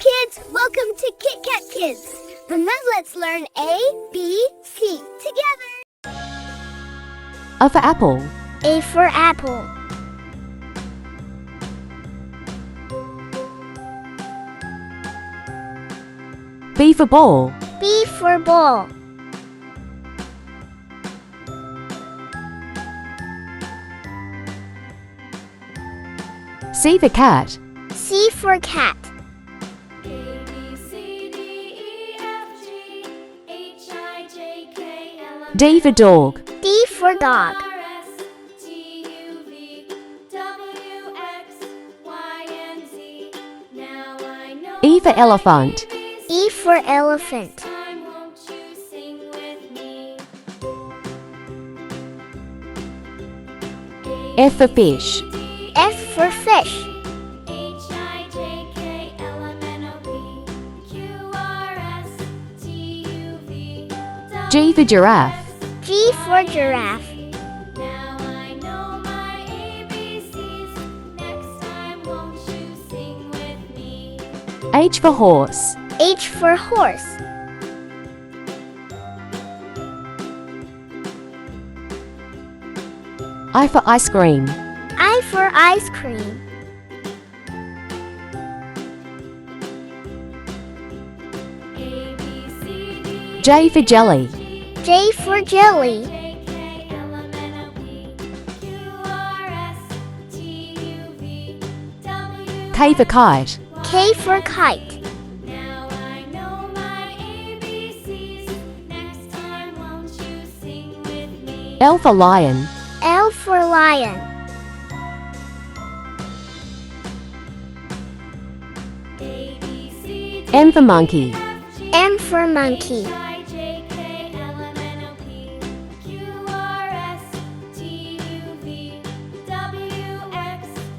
kids, welcome to Kit Kat Kids. And now let's learn A, B, C together. A for apple. A for apple. B for ball. B for ball. C for cat. C for cat. D for dog. D for dog. E for elephant. E for elephant. F for fish. F for fish. G for giraffe. G for giraffe. H for horse. H for horse. I for ice cream. I for ice cream. J for jelly. J for jelly. K for kite. K for kite. L for lion. L for lion. M for monkey. M for monkey.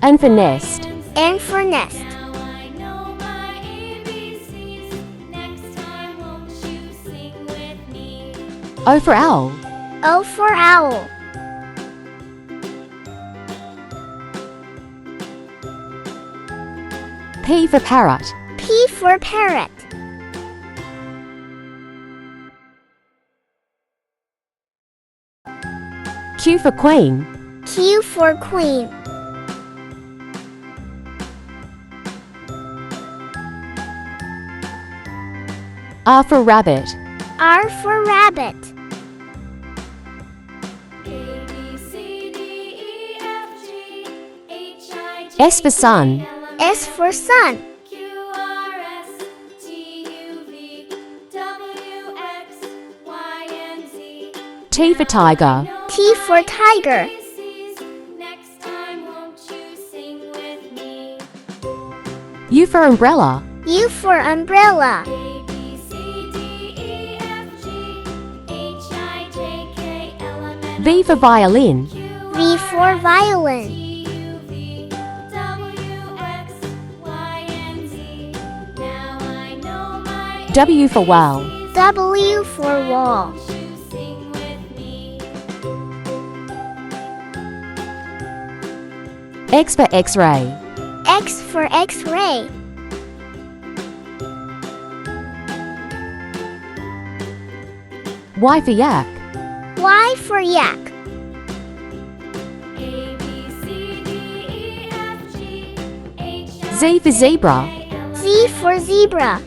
N for nest. N for nest. O for owl. O for owl. P for parrot. P for parrot. Q for queen. Q for queen. R for rabbit. R for rabbit. S for sun. S for sun. T for tiger. T for tiger. U for umbrella. U for umbrella. V for violin. V for violin. W for well. W for wall. X for x-ray. X for x-ray. Y for yak. Y for yak. Z for zebra. Z for zebra.